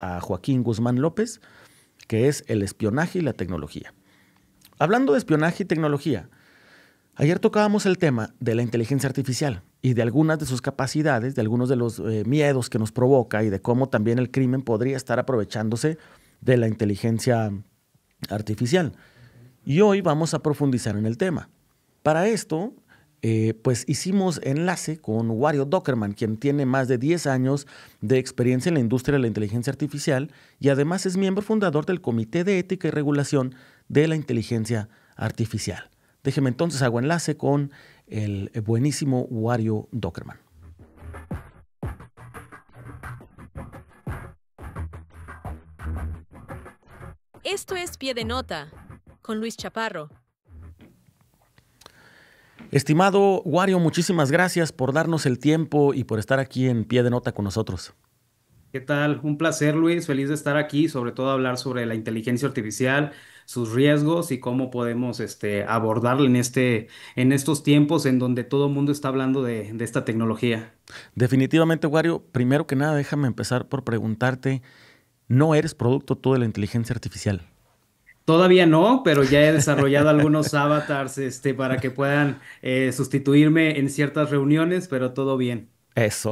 a Joaquín Guzmán López, que es el espionaje y la tecnología. Hablando de espionaje y tecnología, ayer tocábamos el tema de la inteligencia artificial y de algunas de sus capacidades, de algunos de los miedos que nos provoca y de cómo también el crimen podría estar aprovechándose de la inteligencia artificial. Y hoy vamos a profundizar en el tema. Para esto, pues hicimos enlace con Wario Dockerman, quien tiene más de 10 años de experiencia en la industria de la inteligencia artificial y además es miembro fundador del Comité de Ética y Regulación de la Inteligencia Artificial. Déjeme entonces hago enlace con el buenísimo Wario Dockerman. Esto es Pie de Nota con Luis Chaparro. Estimado Wario, muchísimas gracias por darnos el tiempo y por estar aquí en Pie de Nota con nosotros. ¿Qué tal? Un placer, Luis. Feliz de estar aquí, sobre todo hablar sobre la inteligencia artificial, sus riesgos y cómo podemos abordarla en estos tiempos en donde todo el mundo está hablando de esta tecnología. Definitivamente, Wario, primero que nada, déjame empezar por preguntarte, ¿no eres producto tú de la inteligencia artificial? Todavía no, pero ya he desarrollado algunos avatars, para que puedan sustituirme en ciertas reuniones, pero todo bien. Eso.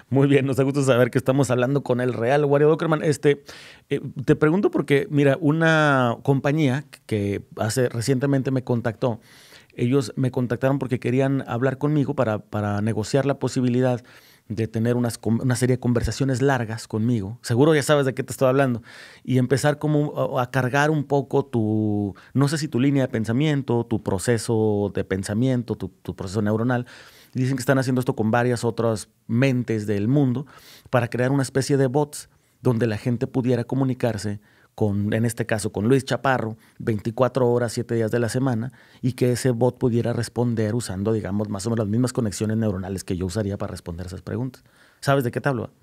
Muy bien, nos da gusto saber que estamos hablando con el real Wario Dockerman. Te pregunto porque, mira, una compañía que recientemente me contactó, ellos me contactaron porque querían hablar conmigo para negociar la posibilidad de tener una serie de conversaciones largas conmigo. Seguro ya sabes de qué te estoy hablando. Y empezar como a cargar un poco no sé si tu línea de pensamiento, tu proceso de pensamiento, tu proceso neuronal. Dicen que están haciendo esto con varias otras mentes del mundo para crear una especie de bots donde la gente pudiera comunicarse en este caso, con Luis Chaparro, 24 horas, 7 días de la semana, y que ese bot pudiera responder usando, digamos, más o menos las mismas conexiones neuronales que yo usaría para responder esas preguntas. ¿Sabes de qué te hablo?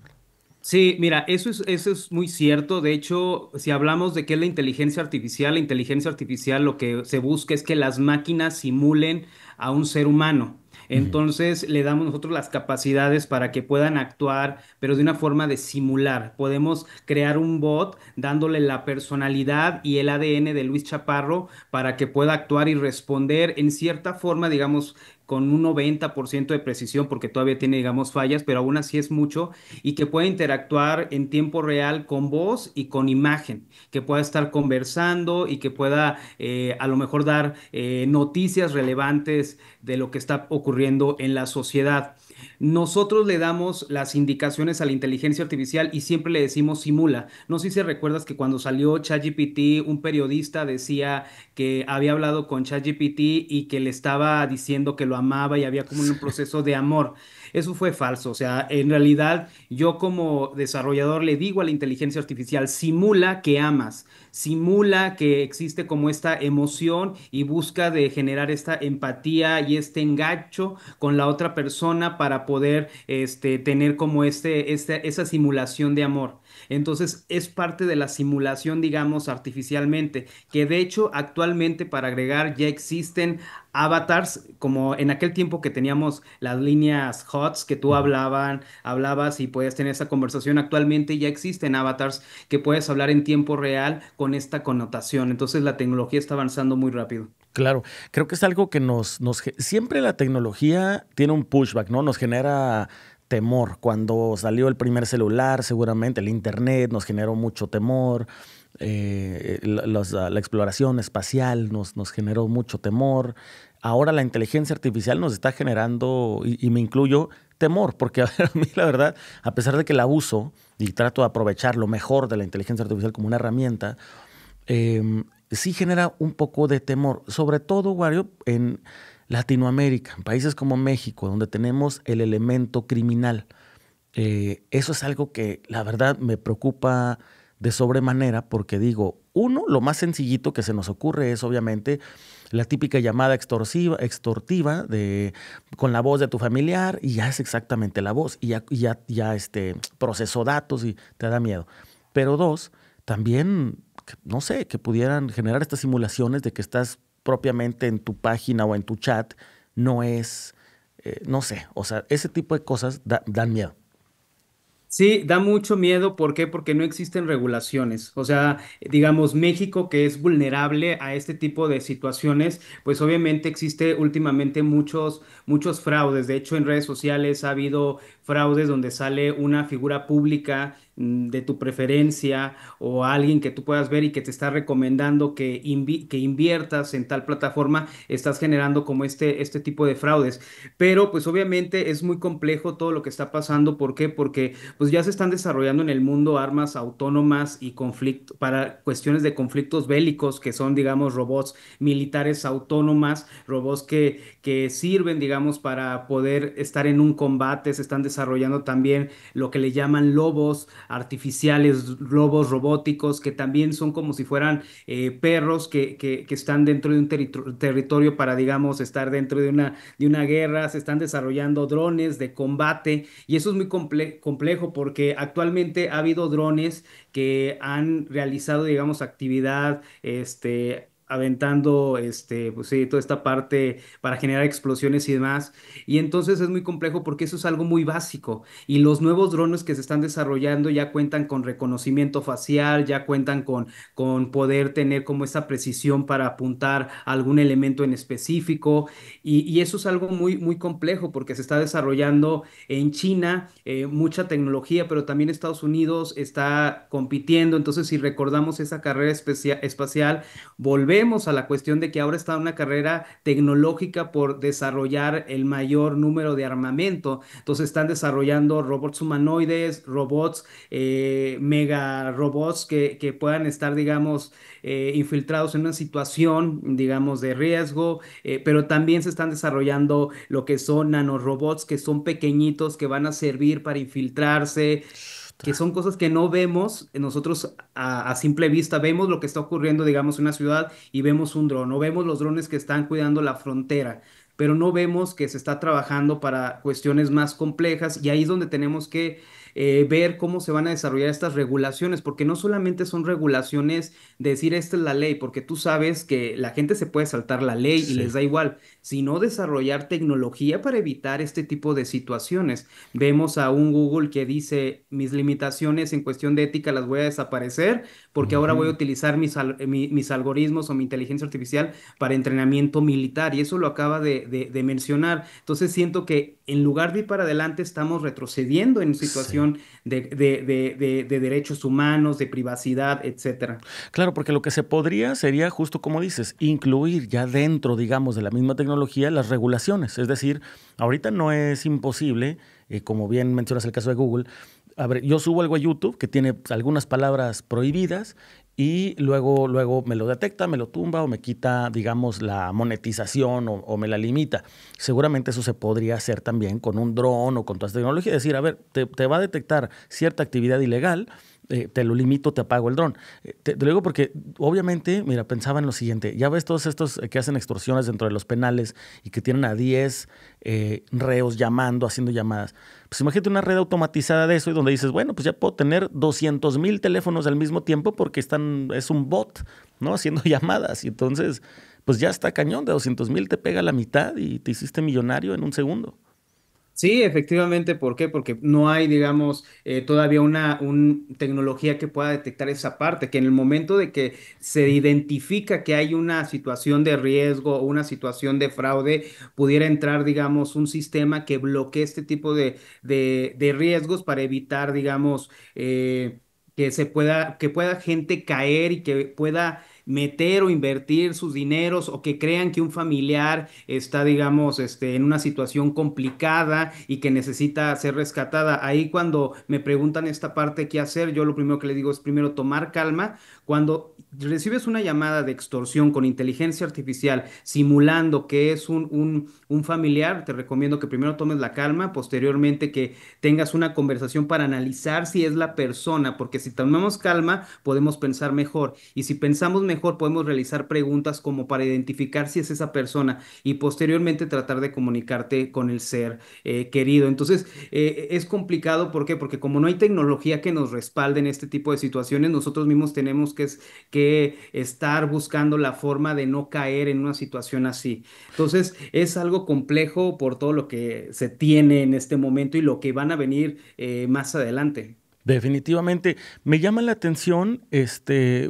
Sí, mira, eso es muy cierto. De hecho, si hablamos de qué es la inteligencia artificial lo que se busca es que las máquinas simulen a un ser humano. Ujú. Entonces, le damos nosotros las capacidades para que puedan actuar, pero de una forma de simular. Podemos crear un bot dándole la personalidad y el ADN de Luis Chaparro para que pueda actuar y responder en cierta forma, digamos, con un 90% de precisión, porque todavía tiene, digamos, fallas, pero aún así es mucho y que pueda interactuar en tiempo real con voz y con imagen, que pueda estar conversando y que pueda a lo mejor dar noticias relevantes de lo que está ocurriendo en la sociedad. Nosotros le damos las indicaciones a la inteligencia artificial y siempre le decimos simula. No sé si recuerdas que cuando salió ChatGPT, un periodista decía que había hablado con ChatGPT y que le estaba diciendo que lo amaba y había como un proceso de amor. Eso fue falso. O sea, en realidad yo como desarrollador le digo a la inteligencia artificial, simula que amas, simula que existe como esta emoción y busca de generar esta empatía y este engancho con la otra persona para poder tener como esa simulación de amor. Entonces es parte de la simulación, digamos, artificialmente, que de hecho actualmente para agregar ya existen avatars, como en aquel tiempo que teníamos las líneas HOTS que tú Ujú. hablabas y puedes tener esa conversación. Actualmente ya existen avatars que puedes hablar en tiempo real con esta connotación. Entonces la tecnología está avanzando muy rápido. Claro, creo que es algo que siempre la tecnología tiene un pushback, ¿no? Nos genera temor. Cuando salió el primer celular, seguramente el internet nos generó mucho temor. La exploración espacial nos generó mucho temor. Ahora la inteligencia artificial nos está generando, y me incluyo, temor, porque a ver, a mí la verdad, a pesar de que la uso y trato de aprovechar lo mejor de la inteligencia artificial como una herramienta, sí genera un poco de temor, sobre todo, Wario, en Latinoamérica, en países como México, donde tenemos el elemento criminal. Eso es algo que la verdad me preocupa de sobremanera porque digo, uno, lo más sencillito que se nos ocurre es obviamente la típica llamada extortiva con la voz de tu familiar y ya es exactamente la voz y ya procesó datos y te da miedo. Pero dos, también, no sé, que pudieran generar estas simulaciones de que estás propiamente en tu página o en tu chat, no sé, o sea, ese tipo de cosas dan miedo. Sí, da mucho miedo. ¿Por qué? Porque no existen regulaciones. O sea, digamos, México, que es vulnerable a este tipo de situaciones, pues obviamente existe últimamente muchos fraudes. De hecho, en redes sociales ha habido fraudes donde sale una figura pública de tu preferencia o alguien que tú puedas ver y que te está recomendando que inviertas en tal plataforma, estás generando como este tipo de fraudes. Pero pues obviamente es muy complejo todo lo que está pasando. ¿Por qué? Porque pues ya se están desarrollando en el mundo armas autónomas y conflicto para cuestiones de conflictos bélicos, que son, digamos, robots militares autónomas, robots que sirven, digamos, para poder estar en un combate. Se están desarrollando también lo que le llaman lobos artificiales, lobos robóticos, que también son como si fueran perros que están dentro de un territorio para, digamos, estar dentro de una guerra. Se están desarrollando drones de combate y eso es muy complejo porque actualmente ha habido drones que han realizado, digamos, actividad, aventando, pues sí, toda esta parte para generar explosiones y demás. Y entonces es muy complejo porque eso es algo muy básico. Y los nuevos drones que se están desarrollando ya cuentan con reconocimiento facial, ya cuentan con poder tener como esa precisión para apuntar a algún elemento en específico. Y eso es algo muy complejo porque se está desarrollando en China, mucha tecnología, pero también Estados Unidos está compitiendo. Entonces, si recordamos esa carrera espacial, volvemos a la cuestión de que ahora está una carrera tecnológica por desarrollar el mayor número de armamento. Entonces, están desarrollando robots humanoides, robots, mega robots que puedan estar, digamos, infiltrados en una situación, digamos, de riesgo, pero también se están desarrollando lo que son nanorobots, que son pequeñitos, que van a servir para infiltrarse, que son cosas que no vemos nosotros a simple vista. Vemos lo que está ocurriendo, digamos, en una ciudad y vemos un dron, o vemos los drones que están cuidando la frontera, pero no vemos que se está trabajando para cuestiones más complejas y ahí es donde tenemos que ver cómo se van a desarrollar estas regulaciones, porque no solamente son regulaciones de decir esta es la ley, porque tú sabes que la gente se puede saltar la ley y les Sí. da igual, sino desarrollar tecnología para evitar este tipo de situaciones. Vemos a un Google que dice, mis limitaciones en cuestión de ética las voy a desaparecer porque ahora voy a Ujú. utilizar mis algoritmos o mi inteligencia artificial para entrenamiento militar y eso lo acaba de mencionar. Entonces siento que en lugar de ir para adelante estamos retrocediendo en Sí. situación de derechos humanos, de privacidad, etcétera. Claro, porque lo que se podría sería justo como dices, incluir ya dentro, digamos, de la misma tecnología las regulaciones. Es decir, ahorita no es imposible, como bien mencionas el caso de Google. A ver, yo subo algo a YouTube que tiene pues, algunas palabras prohibidas y luego me lo detecta, me lo tumba o me quita, digamos, la monetización o me la limita. Seguramente eso se podría hacer también con un dron o con toda esta tecnología. Decir, a ver, te va a detectar cierta actividad ilegal, te lo limito, te apago el dron. Te lo digo porque, obviamente, mira, pensaba en lo siguiente. Ya ves todos estos que hacen extorsiones dentro de los penales y que tienen a 10 reos llamando, haciendo llamadas. Pues imagínate una red automatizada de eso y donde dices, bueno, pues ya puedo tener 200,000 teléfonos al mismo tiempo porque es un bot, ¿no? Haciendo llamadas. Y entonces, pues ya está cañón. De 200,000 te pega la mitad y te hiciste millonario en un segundo. Sí, efectivamente, ¿por qué? Porque no hay, digamos, todavía una tecnología que pueda detectar esa parte, que en el momento de que se identifica que hay una situación de riesgo o una situación de fraude, pudiera entrar, digamos, un sistema que bloquee este tipo de riesgos para evitar, digamos, que pueda gente caer y que pueda meter o invertir sus dineros o que crean que un familiar está, digamos, en una situación complicada y que necesita ser rescatada. Ahí cuando me preguntan esta parte, ¿qué hacer? Yo lo primero que le digo es primero tomar calma. Cuando recibes una llamada de extorsión con inteligencia artificial simulando que es un familiar, te recomiendo que primero tomes la calma, posteriormente que tengas una conversación para analizar si es la persona, porque si tomamos calma podemos pensar mejor y si pensamos mejor mejor podemos realizar preguntas como para identificar si es esa persona y posteriormente tratar de comunicarte con el ser querido. Entonces, es complicado, ¿por qué? Porque como no hay tecnología que nos respalde en este tipo de situaciones, nosotros mismos tenemos que estar buscando la forma de no caer en una situación así. Entonces, es algo complejo por todo lo que se tiene en este momento y lo que van a venir más adelante. Definitivamente. Me llama la atención,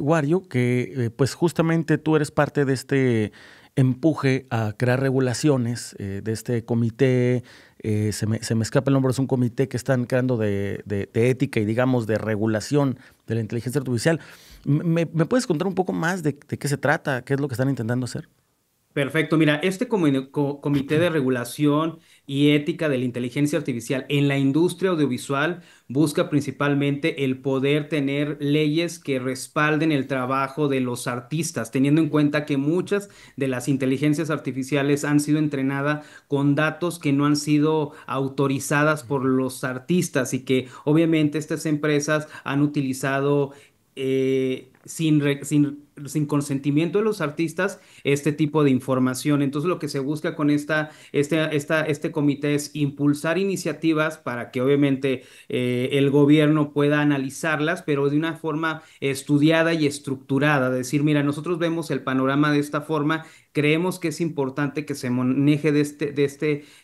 Wario, que pues justamente tú eres parte de este empuje a crear regulaciones, de este comité, se me escapa el nombre, es un comité que están creando de ética y digamos de regulación de la inteligencia artificial. ¿Me puedes contar un poco más de qué se trata? ¿Qué es lo que están intentando hacer? Perfecto, mira, este comité de regulación y ética de la inteligencia artificial en la industria audiovisual busca principalmente el poder tener leyes que respalden el trabajo de los artistas, teniendo en cuenta que muchas de las inteligencias artificiales han sido entrenadas con datos que no han sido autorizadas por los artistas y que obviamente estas empresas han utilizado sin consentimiento de los artistas este tipo de información. Entonces, lo que se busca con este comité es impulsar iniciativas para que obviamente el gobierno pueda analizarlas, pero de una forma estudiada y estructurada. Decir, mira, nosotros vemos el panorama de esta forma, creemos que es importante que se maneje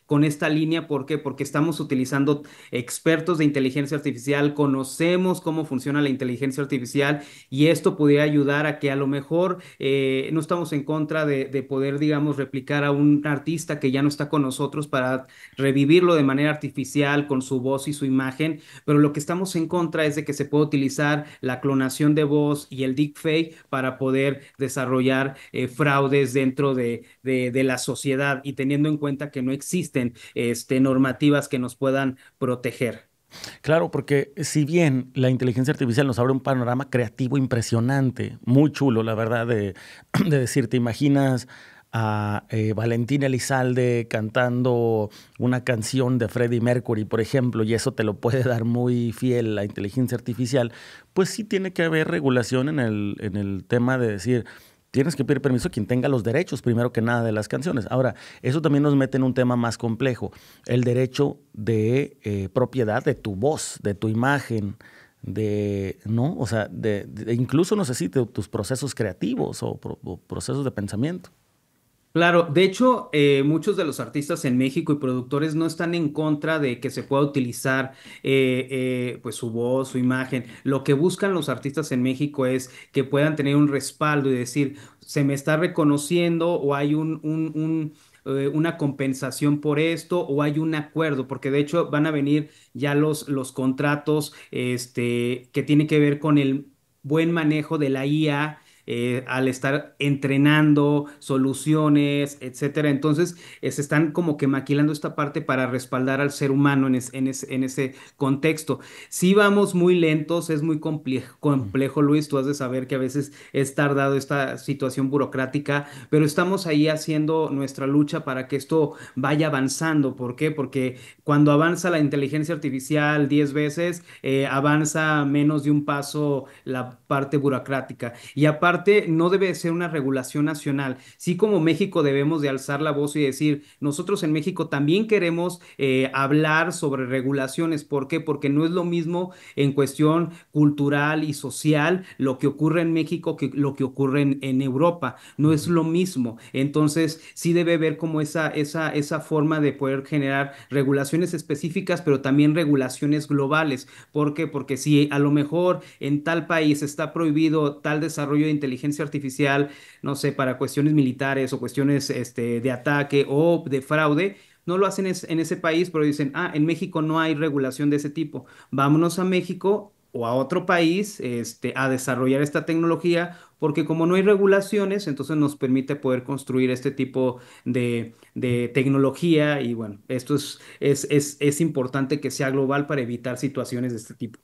con esta línea. ¿Por qué? Porque estamos utilizando expertos de inteligencia artificial, conocemos cómo funciona la inteligencia artificial y esto podría ayudar a que a lo mejor no estamos en contra de poder, digamos, replicar a un artista que ya no está con nosotros para revivirlo de manera artificial con su voz y su imagen, pero lo que estamos en contra es de que se pueda utilizar la clonación de voz y el deepfake para poder desarrollar fraudes dentro de la sociedad y teniendo en cuenta que no existen normativas que nos puedan proteger. Claro, porque si bien la inteligencia artificial nos abre un panorama creativo impresionante, muy chulo, la verdad, de decir, ¿te imaginas a Valentina Elizalde cantando una canción de Freddie Mercury, por ejemplo, y eso te lo puede dar muy fiel la inteligencia artificial? Pues sí tiene que haber regulación en el tema de decir, tienes que pedir permiso a quien tenga los derechos, primero que nada, de las canciones. Ahora, eso también nos mete en un tema más complejo, el derecho de propiedad de tu voz, de tu imagen, ¿no? O sea, incluso, no sé si tus procesos creativos o procesos de pensamiento. Claro, de hecho, muchos de los artistas en México y productores no están en contra de que se pueda utilizar pues su voz, su imagen. Lo que buscan los artistas en México es que puedan tener un respaldo y decir, se me está reconociendo o hay una compensación por esto o hay un acuerdo, porque de hecho van a venir ya los contratos que tienen que ver con el buen manejo de la IA al estar entrenando soluciones, etcétera. Entonces, se están como que maquilando esta parte para respaldar al ser humano en ese contexto. Si vamos muy lentos, es muy complejo, Luis, tú has de saber que a veces es tardado esta situación burocrática, pero estamos ahí haciendo nuestra lucha para que esto vaya avanzando. ¿Por qué? Porque cuando avanza la inteligencia artificial 10 veces, avanza menos de un paso la parte burocrática. Y aparte, no debe ser una regulación nacional. Sí, como México debemos de alzar la voz y decir, nosotros en México también queremos hablar sobre regulaciones. ¿Por qué? Porque no es lo mismo en cuestión cultural y social lo que ocurre en México que lo que ocurre en Europa. No es lo mismo. Entonces, sí debe haber como esa forma de poder generar regulaciones específicas, pero también regulaciones globales. ¿Por qué? Porque si a lo mejor en tal país está prohibido tal desarrollo de inteligencia artificial, no sé, para cuestiones militares o cuestiones de ataque o de fraude, no lo hacen en ese país, pero dicen, ah, en México no hay regulación de ese tipo. Vámonos a México o a otro país a desarrollar esta tecnología, porque como no hay regulaciones, entonces nos permite poder construir este tipo de tecnología y bueno, esto es importante que sea global para evitar situaciones de este tipo.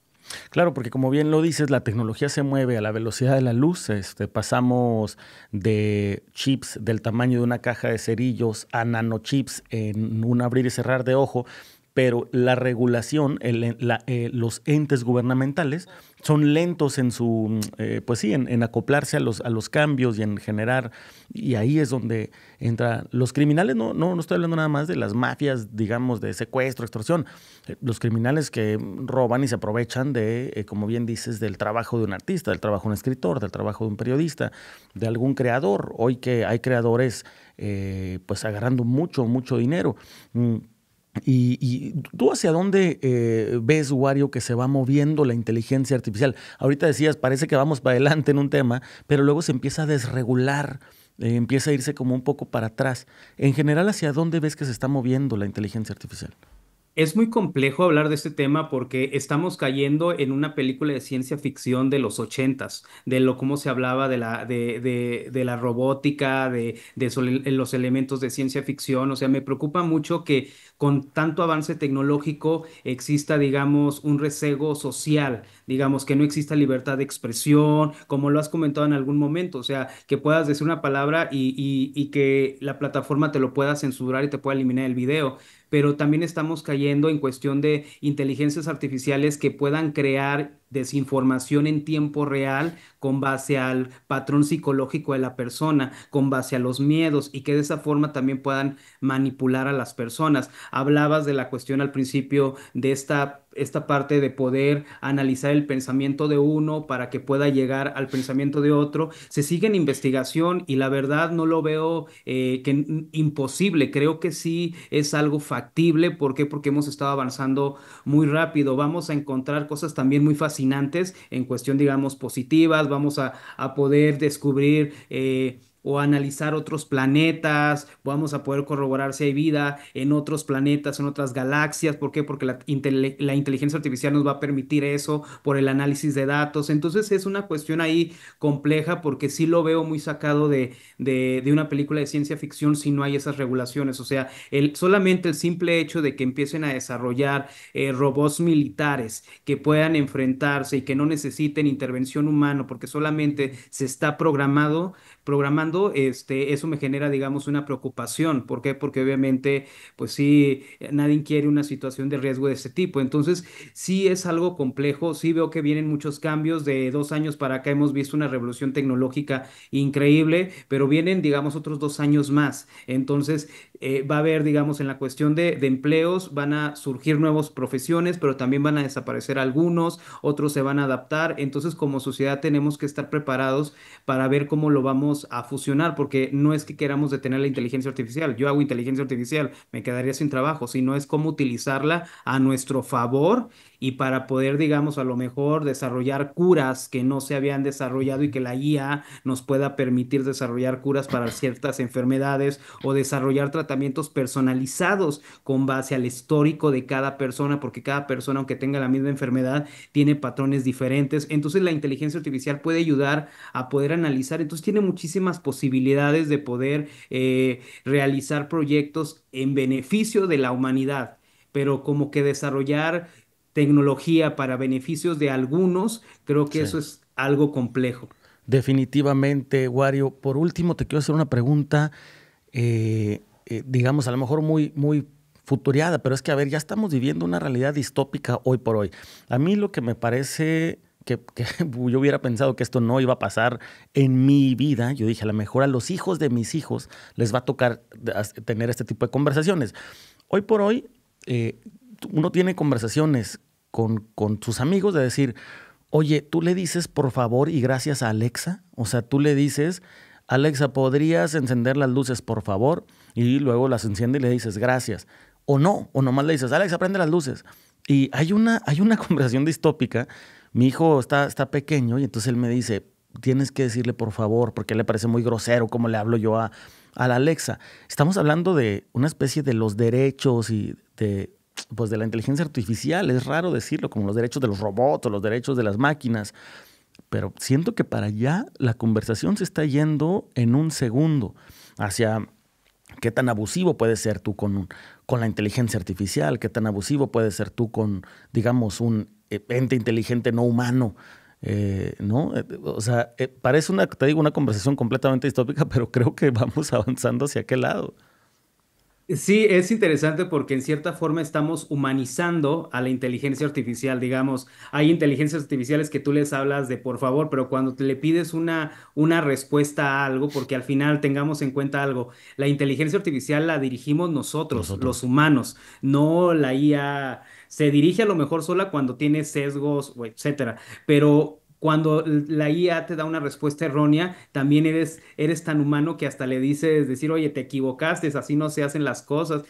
Claro, porque como bien lo dices, la tecnología se mueve a la velocidad de la luz. Pasamos de chips del tamaño de una caja de cerillos a nanochips en un abrir y cerrar de ojo. pero la regulación, los entes gubernamentales son lentos en pues sí, en acoplarse a los cambios y en generar, y ahí es donde entra. Los criminales, no estoy hablando nada más de las mafias, digamos, de secuestro, extorsión. Los criminales que roban y se aprovechan de, como bien dices, del trabajo de un artista, del trabajo de un escritor, del trabajo de un periodista, de algún creador. Hoy que hay creadores pues agarrando mucho dinero. ¿Y tú hacia dónde ves, Wario, que se va moviendo la inteligencia artificial? Ahorita decías, parece que vamos para adelante en un tema, pero luego se empieza a desregular, empieza a irse como un poco para atrás. En general, ¿hacia dónde ves que se está moviendo la inteligencia artificial? Es muy complejo hablar de este tema porque estamos cayendo en una película de ciencia ficción de los ochentas, de lo cómo se hablaba de la robótica, los elementos de ciencia ficción. O sea, me preocupa mucho que con tanto avance tecnológico exista, digamos, un rezago social, digamos, que no exista libertad de expresión, como lo has comentado en algún momento. O sea, que puedas decir una palabra y que la plataforma te lo pueda censurar y te pueda eliminar el video, pero también estamos cayendo en cuestión de inteligencias artificiales que puedan crear desinformación en tiempo real con base al patrón psicológico de la persona, con base a los miedos y que de esa forma también puedan manipular a las personas. Hablabas de la cuestión al principio de esta parte de poder analizar el pensamiento de uno para que pueda llegar al pensamiento de otro. Se sigue en investigación y la verdad no lo veo imposible. Creo que sí es algo factible. ¿Por qué? Porque hemos estado avanzando muy rápido. Vamos a encontrar cosas también muy fascinantes en cuestión, digamos, positivas. Vamos a poder descubrir o analizar otros planetas, vamos a poder corroborar si hay vida en otros planetas, en otras galaxias. ¿Por qué? Porque la inteligencia artificial nos va a permitir eso por el análisis de datos. Entonces es una cuestión ahí compleja porque sí lo veo muy sacado de una película de ciencia ficción si no hay esas regulaciones. O sea, solamente el simple hecho de que empiecen a desarrollar robots militares que puedan enfrentarse y que no necesiten intervención humana porque solamente se está programando, eso me genera, digamos, una preocupación. ¿Por qué? Porque obviamente, pues sí, nadie quiere una situación de riesgo de ese tipo. Entonces, sí es algo complejo, sí veo que vienen muchos cambios. De 2 años para acá hemos visto una revolución tecnológica increíble, pero vienen, digamos, otros 2 años más. Entonces, va a haber, digamos, en la cuestión de empleos, van a surgir nuevas profesiones, pero también van a desaparecer algunos, otros se van a adaptar. Entonces, como sociedad tenemos que estar preparados para ver cómo lo vamos a fusionar, porque no es que queramos detener la inteligencia artificial. Yo hago inteligencia artificial, me quedaría sin trabajo, sino es cómo utilizarla a nuestro favor y para poder, digamos, a lo mejor desarrollar curas que no se habían desarrollado y que la IA nos pueda permitir desarrollar curas para ciertas enfermedades o desarrollar tratamientos personalizados con base al histórico de cada persona, porque cada persona, aunque tenga la misma enfermedad, tiene patrones diferentes. Entonces la inteligencia artificial puede ayudar a poder analizar. Entonces tiene muchísimas posibilidades de poder realizar proyectos en beneficio de la humanidad, pero como que desarrollar tecnología para beneficios de algunos, creo que Sí. eso es algo complejo. Definitivamente, Wario. Por último, te quiero hacer una pregunta, digamos, a lo mejor muy futuriada, pero es que, a ver, ya estamos viviendo una realidad distópica hoy por hoy. A mí lo que me parece que yo hubiera pensado que esto no iba a pasar en mi vida, yo dije, a lo mejor a los hijos de mis hijos les va a tocar tener este tipo de conversaciones. Hoy por hoy, uno tiene conversaciones con sus amigos de decir, oye, tú le dices por favor y gracias a Alexa. O sea, tú le dices, Alexa, ¿podrías encender las luces, por favor? Y luego las enciende y le dices gracias. O no, o nomás le dices, Alexa, prende las luces. Y hay una conversación distópica. Mi hijo está pequeño y entonces él me dice, tienes que decirle por favor, porque le parece muy grosero cómo le hablo yo a la Alexa. Estamos hablando de una especie de los derechos y pues de la inteligencia artificial. Es raro decirlo, como los derechos de los robots o los derechos de las máquinas. Pero siento que para allá la conversación se está yendo en un segundo hacia qué tan abusivo puedes ser tú con la inteligencia artificial, qué tan abusivo puedes ser tú con, digamos, un ente inteligente no humano. ¿No? O sea, parece te digo, una conversación completamente distópica, pero creo que vamos avanzando hacia aquel lado. Sí, es interesante porque en cierta forma estamos humanizando a la inteligencia artificial. Digamos, hay inteligencias artificiales que tú les hablas de por favor, pero cuando te le pides una respuesta a algo, porque al final tengamos en cuenta algo, la inteligencia artificial la dirigimos nosotros, los Nosotros. humanos, no la IA. Se dirige a lo mejor sola cuando tiene sesgos o etcétera, pero cuando la IA te da una respuesta errónea, también eres tan humano que hasta le dices, decir, oye, te equivocaste, así no se hacen las cosas.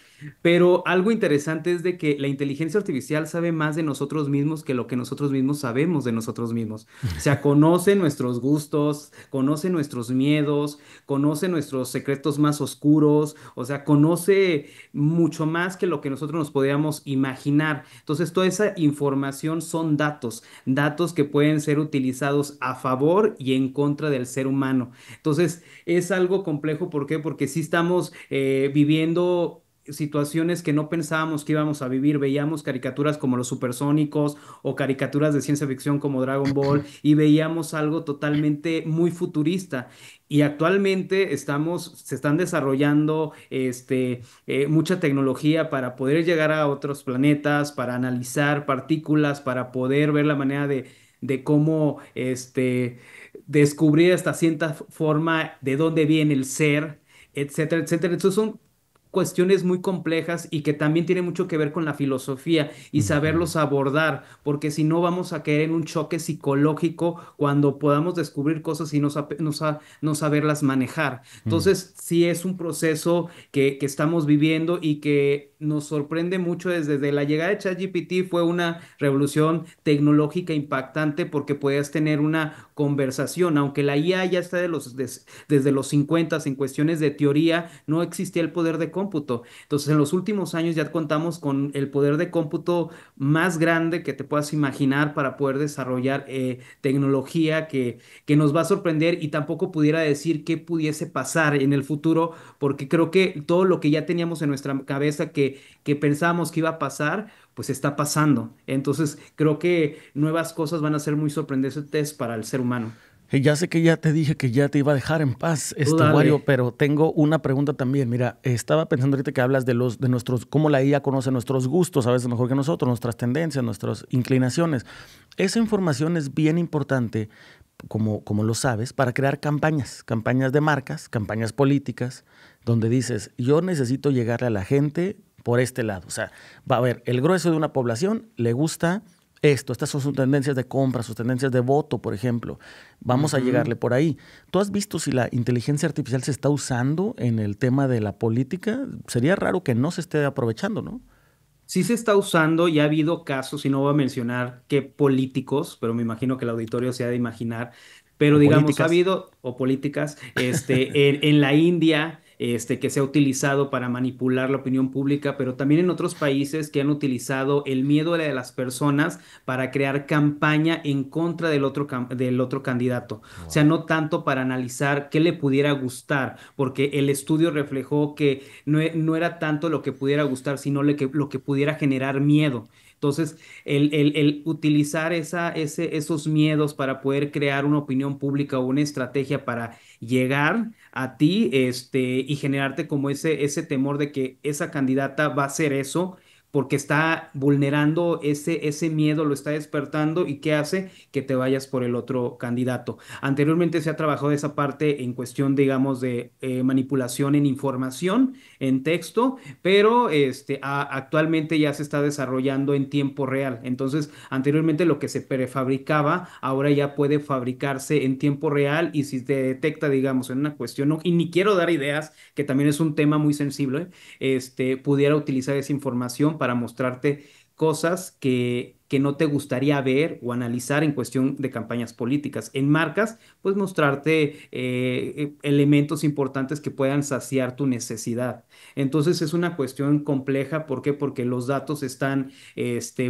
Pero algo interesante es de que la inteligencia artificial sabe más de nosotros mismos que lo que nosotros mismos sabemos de nosotros mismos. O sea, conoce nuestros gustos, conoce nuestros miedos, conoce nuestros secretos más oscuros, o sea, conoce mucho más que lo que nosotros nos podíamos imaginar. Entonces, toda esa información son datos, datos que pueden ser utilizados a favor y en contra del ser humano. Entonces, es algo complejo, ¿por qué? Porque sí estamos viviendo situaciones que no pensábamos que íbamos a vivir. Veíamos caricaturas como Los Supersónicos o caricaturas de ciencia ficción como Dragon Ball y veíamos algo totalmente muy futurista. Y actualmente se están desarrollando mucha tecnología para poder llegar a otros planetas, para analizar partículas, para poder ver la manera de cómo descubrir hasta cierta forma de dónde viene el ser, etcétera, etcétera. Entonces son cuestiones muy complejas y que también tiene mucho que ver con la filosofía y Ujú. saberlos abordar, porque si no vamos a caer en un choque psicológico cuando podamos descubrir cosas y no saberlas manejar. Mm. Entonces, sí es un proceso que estamos viviendo y que nos sorprende mucho desde la llegada de ChatGPT. Fue una revolución tecnológica impactante porque puedes tener una conversación, aunque la IA ya está desde los 50 en cuestiones de teoría, no existía el poder de cómputo. Entonces, en los últimos años ya contamos con el poder de cómputo más grande que te puedas imaginar para poder desarrollar tecnología que nos va a sorprender y tampoco pudiera decir qué pudiese pasar en el futuro, porque creo que todo lo que ya teníamos en nuestra cabeza que pensábamos que iba a pasar, pues está pasando. Entonces, creo que nuevas cosas van a ser muy sorprendentes para el ser humano. Ya sé que ya te dije que ya te iba a dejar en paz, Tú Wario, dale. pero tengo una pregunta también. Mira, estaba pensando ahorita que hablas de nuestros, cómo la IA conoce nuestros gustos, a veces mejor que nosotros, nuestras tendencias, nuestras inclinaciones. Esa información es bien importante, como lo sabes, para crear campañas, campañas de marcas, campañas políticas, donde dices, yo necesito llegarle a la gente por este lado. O sea, va a ver, el grueso de una población le gusta esto, estas son sus tendencias de compra, sus tendencias de voto, por ejemplo. Vamos a Ujú. llegarle por ahí. ¿Tú has visto si la inteligencia artificial se está usando en el tema de la política? Sería raro que no se esté aprovechando, ¿no? Sí se está usando y ha habido casos, y no voy a mencionar qué políticos, pero me imagino que el auditorio se ha de imaginar, pero O digamos, ha políticas. habido, o políticas, en la India, que se ha utilizado para manipular la opinión pública, pero también en otros países que han utilizado el miedo de las personas para crear campaña en contra del otro candidato. O sea, Wow. no tanto para analizar qué le pudiera gustar, porque el estudio reflejó que no era tanto lo que pudiera gustar, sino lo que pudiera generar miedo. Entonces, el utilizar esos miedos para poder crear una opinión pública o una estrategia para llegar a ti, y generarte como ese temor de que esa candidata va a hacer eso, porque está vulnerando ese miedo, lo está despertando y ¿qué hace? Que te vayas por el otro candidato. Anteriormente se ha trabajado esa parte en cuestión, digamos, de manipulación en información, en texto, pero actualmente ya se está desarrollando en tiempo real. Entonces, anteriormente lo que se prefabricaba, ahora ya puede fabricarse en tiempo real y si te detecta, digamos, en una cuestión, y ni quiero dar ideas, que también es un tema muy sensible, pudiera utilizar esa información para mostrarte cosas que no te gustaría ver o analizar en cuestión de campañas políticas. En marcas, pues mostrarte elementos importantes que puedan saciar tu necesidad. Entonces es una cuestión compleja. ¿Por qué? Porque los datos están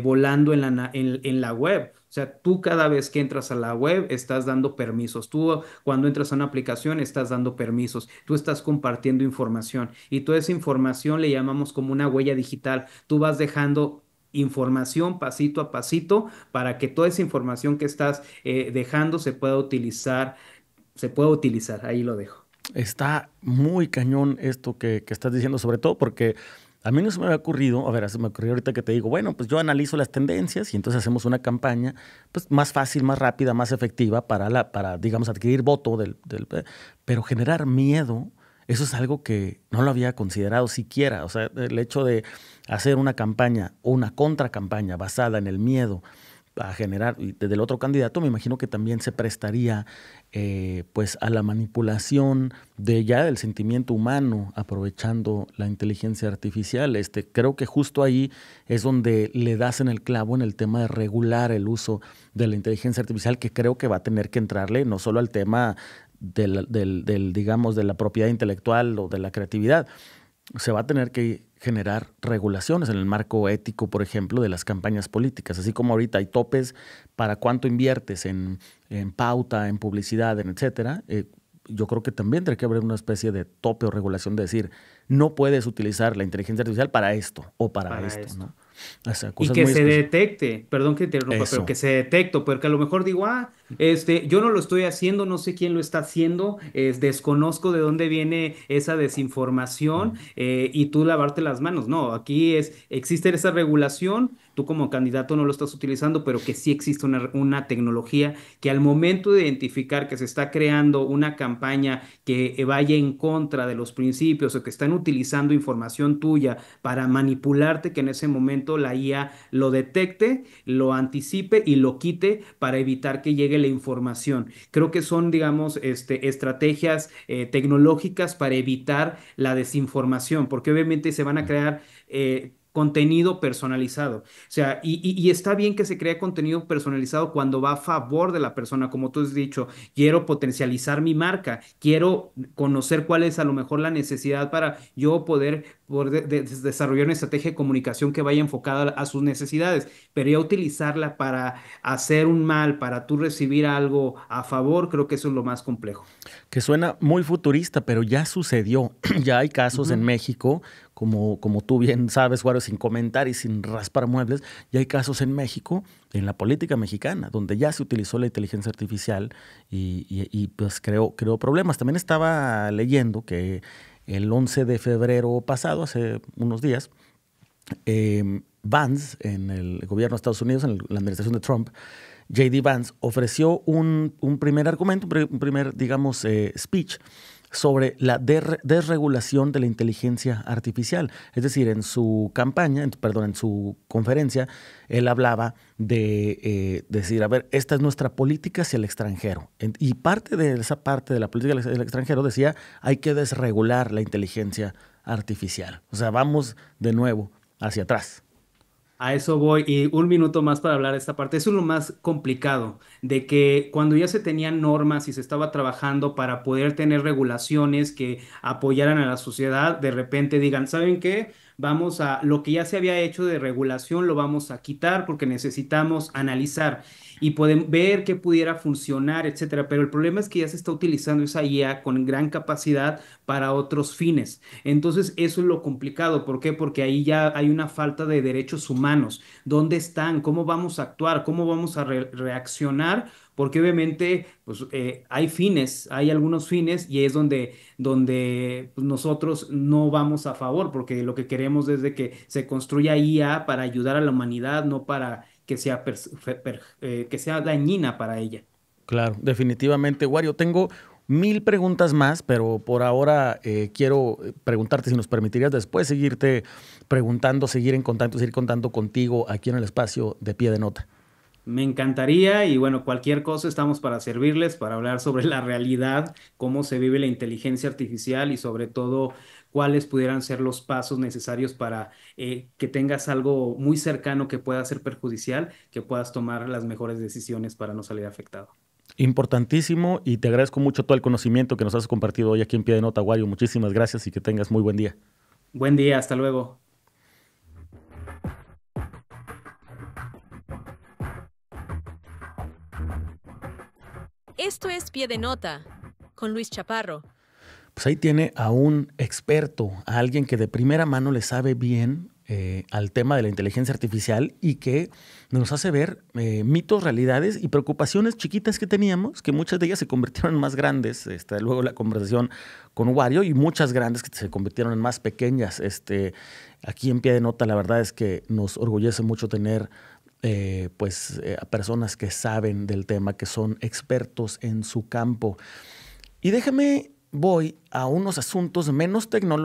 volando en la web. O sea, tú cada vez que entras a la web estás dando permisos. Tú cuando entras a una aplicación estás dando permisos. Tú estás compartiendo información y toda esa información le llamamos como una huella digital. Tú vas dejando información pasito a pasito para que toda esa información que estás dejando se pueda utilizar. Se puede utilizar. Ahí lo dejo. Está muy cañón esto que estás diciendo, sobre todo porque a mí no se me había ocurrido, a ver, se me ocurrió ahorita que te digo, bueno, pues yo analizo las tendencias y entonces hacemos una campaña pues más fácil, más rápida, más efectiva para digamos, adquirir voto pero generar miedo, eso es algo que no lo había considerado siquiera. O sea, el hecho de hacer una campaña o una contracampaña basada en el miedo a generar, y desde el otro candidato me imagino que también se prestaría pues a la manipulación del sentimiento humano aprovechando la inteligencia artificial. Creo que justo ahí es donde le das en el clavo en el tema de regular el uso de la inteligencia artificial, que creo que va a tener que entrarle no solo al tema digamos, de la propiedad intelectual o de la creatividad. Se va a tener que generar regulaciones en el marco ético, por ejemplo, de las campañas políticas. Así como ahorita hay topes para cuánto inviertes en pauta, en publicidad, en etcétera, yo creo que también tendría que haber una especie de tope o regulación de decir, no puedes utilizar la inteligencia artificial para esto o para esto, esto. ¿no? O sea, Y cosas que muy se detecte, perdón que te interrumpa, pero Eso. que se detecte, porque a lo mejor digo, yo no lo estoy haciendo, no sé quién lo está haciendo, desconozco de dónde viene esa desinformación y tú lavarte las manos. No, aquí existe esa regulación, tú como candidato no lo estás utilizando, pero que sí existe una tecnología que al momento de identificar que se está creando una campaña que vaya en contra de los principios o que están utilizando información tuya para manipularte, que en ese momento la IA lo detecte, lo anticipe y lo quite para evitar que llegue la información. Creo que son, digamos, estrategias tecnológicas para evitar la desinformación, porque obviamente se van a crear contenido personalizado. O sea, y está bien que se cree contenido personalizado cuando va a favor de la persona, como tú has dicho, quiero potencializar mi marca, quiero conocer cuál es a lo mejor la necesidad para yo poder desarrollar una estrategia de comunicación que vaya enfocada a sus necesidades, pero ya utilizarla para hacer un mal, para tú recibir algo a favor, creo que eso es lo más complejo. Que suena muy futurista, pero ya sucedió. Ya hay casos en Ujú. México, como tú bien sabes, Juárez, sin comentar y sin raspar muebles, ya hay casos en México, en la política mexicana, donde ya se utilizó la inteligencia artificial pues creó problemas. También estaba leyendo que el 11 de febrero pasado, hace unos días, Vance, en el gobierno de Estados Unidos, en la administración de Trump, J.D. Vance ofreció un primer argumento, un primer, digamos, speech sobre la desregulación de la inteligencia artificial. Es decir, en su campaña, en su conferencia, él hablaba de decir, a ver, esta es nuestra política hacia el extranjero. Y parte de esa parte de la política hacia el extranjero decía, hay que desregular la inteligencia artificial. O sea, vamos de nuevo hacia atrás. A eso voy, y un minuto más para hablar de esta parte. Eso es lo más complicado, de que cuando ya se tenían normas y se estaba trabajando para poder tener regulaciones que apoyaran a la sociedad, de repente digan, ¿saben qué? Vamos a, lo que ya se había hecho de regulación lo vamos a quitar porque necesitamos analizar y pueden ver qué pudiera funcionar, etcétera. Pero el problema es que ya se está utilizando esa IA con gran capacidad para otros fines. Entonces, eso es lo complicado. ¿Por qué? Porque ahí ya hay una falta de derechos humanos. ¿Dónde están? ¿Cómo vamos a actuar? ¿Cómo vamos a reaccionar? Porque obviamente pues, hay fines, hay algunos fines y es donde pues, nosotros no vamos a favor, porque lo que queremos es de que se construya IA para ayudar a la humanidad, no para que sea, que sea dañina para ella. Claro, definitivamente, Wario. Tengo 1000 preguntas más, pero por ahora quiero preguntarte si nos permitirías después seguirte preguntando, seguir en contacto, seguir contando contigo aquí en el espacio de Pie de Nota. Me encantaría y bueno, cualquier cosa estamos para servirles, para hablar sobre la realidad, cómo se vive la inteligencia artificial y sobre todo cuáles pudieran ser los pasos necesarios para que tengas algo muy cercano que pueda ser perjudicial, que puedas tomar las mejores decisiones para no salir afectado. Importantísimo y te agradezco mucho todo el conocimiento que nos has compartido hoy aquí en Pie de Nota, Wario. Muchísimas gracias y que tengas muy buen día. Buen día, hasta luego. Esto es Pie de Nota con Luis Chaparro. Pues ahí tiene a un experto, a alguien que de primera mano le sabe bien al tema de la inteligencia artificial y que nos hace ver mitos, realidades y preocupaciones chiquitas que teníamos, que muchas de ellas se convirtieron en más grandes. Luego la conversación con Wario y muchas grandes que se convirtieron en más pequeñas. Aquí en Pie de Nota la verdad es que nos orgullece mucho tener a personas que saben del tema, que son expertos en su campo. Y voy a unos asuntos menos tecnológicos.